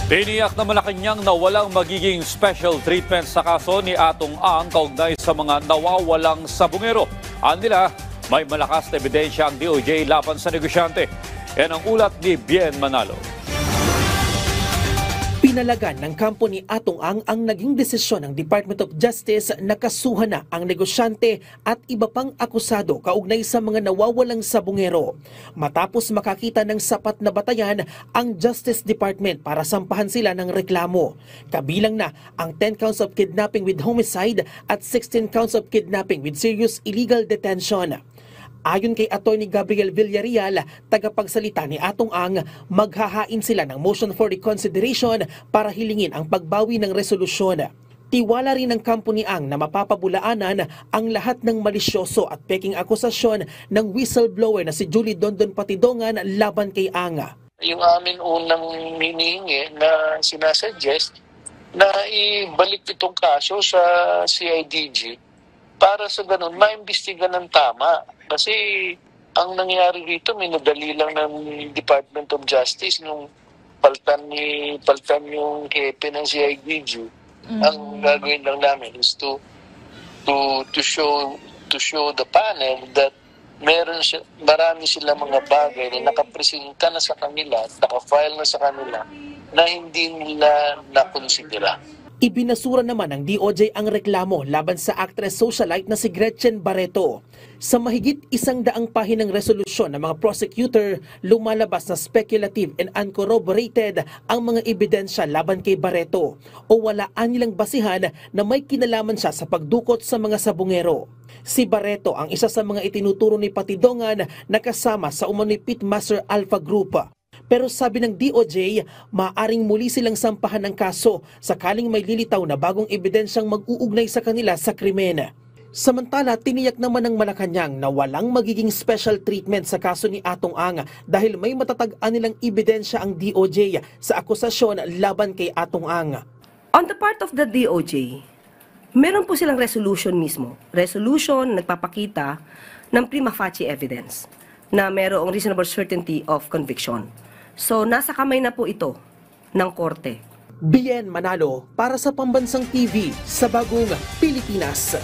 Tiniyak na Malacanang na walang magiging special treatment sa kaso ni Atong Ang kaugnay sa mga nawawalang sabungero. Anila, may malakas na ebidensya ang DOJ laban sa negosyante. Yan ang ulat ni Bien Manalo. Pinalagan ng kampo ni Atong Ang naging desisyon ng Department of Justice na kasuhan na ang negosyante at iba pang akusado kaugnay sa mga nawawalang sabungero. Matapos makakita ng sapat na batayan ang Justice Department para sampahan sila ng reklamo. Kabilang na ang 10 counts of kidnapping with homicide at 16 counts of kidnapping with serious illegal detention. Ayon kay Atty. Gabriel Villarreal, tagapagsalita ni Atong Ang, maghahain sila ng motion for reconsideration para hilingin ang pagbawi ng resolusyon. Tiwala rin ng kampo ni Ang na mapapabulaanan ang lahat ng malisyoso at peking akusasyon ng whistleblower na si Julie Dondon Patidongan laban kay Ang. Yung amin unang hinihingi na sinasuggest na ibalik itong kaso sa CIDG para sa ganun, maimbestiga ng tama. Kasi ang nangyari rito, may nadali lang ng Department of Justice nung paltan yung hepe ng CIDG. Ang gagawin lang namin is to show the panel that marami silang mga bagay na nakapresenta na sa kanila, nakafile na sa kanila, na hindi nila nakonsidera. Ibinasura naman ng DOJ ang reklamo laban sa actress socialite na si Gretchen Barreto. Sa mahigit 100 pahinang resolusyon ng mga prosecutor, lumalabas na speculative and uncorroborated ang mga ebidensya laban kay Barreto o walaan nilang basihan na may kinalaman siya sa pagdukot sa mga sabungero. Si Barreto ang isa sa mga itinuturo ni Patidongan na kasama sa umano'y Pitmaster Alpha Group. Pero sabi ng DOJ, maaring muli silang sampahan ng kaso sakaling may lilitaw na bagong ebidensyang mag-uugnay sa kanila sa krimen. Samantala, tiniyak naman ng Malacanang na walang magiging special treatment sa kaso ni Atong Ang dahil may matatag-an nilang ebidensya ang DOJ sa akusasyon laban kay Atong Ang. On the part of the DOJ, meron po silang resolution mismo. Resolution nagpapakita ng prima facie evidence na merong reasonable certainty of conviction. So, nasa kamay na po ito ng korte. Bien Manalo para sa Pambansang TV sa Bagong Pilipinas.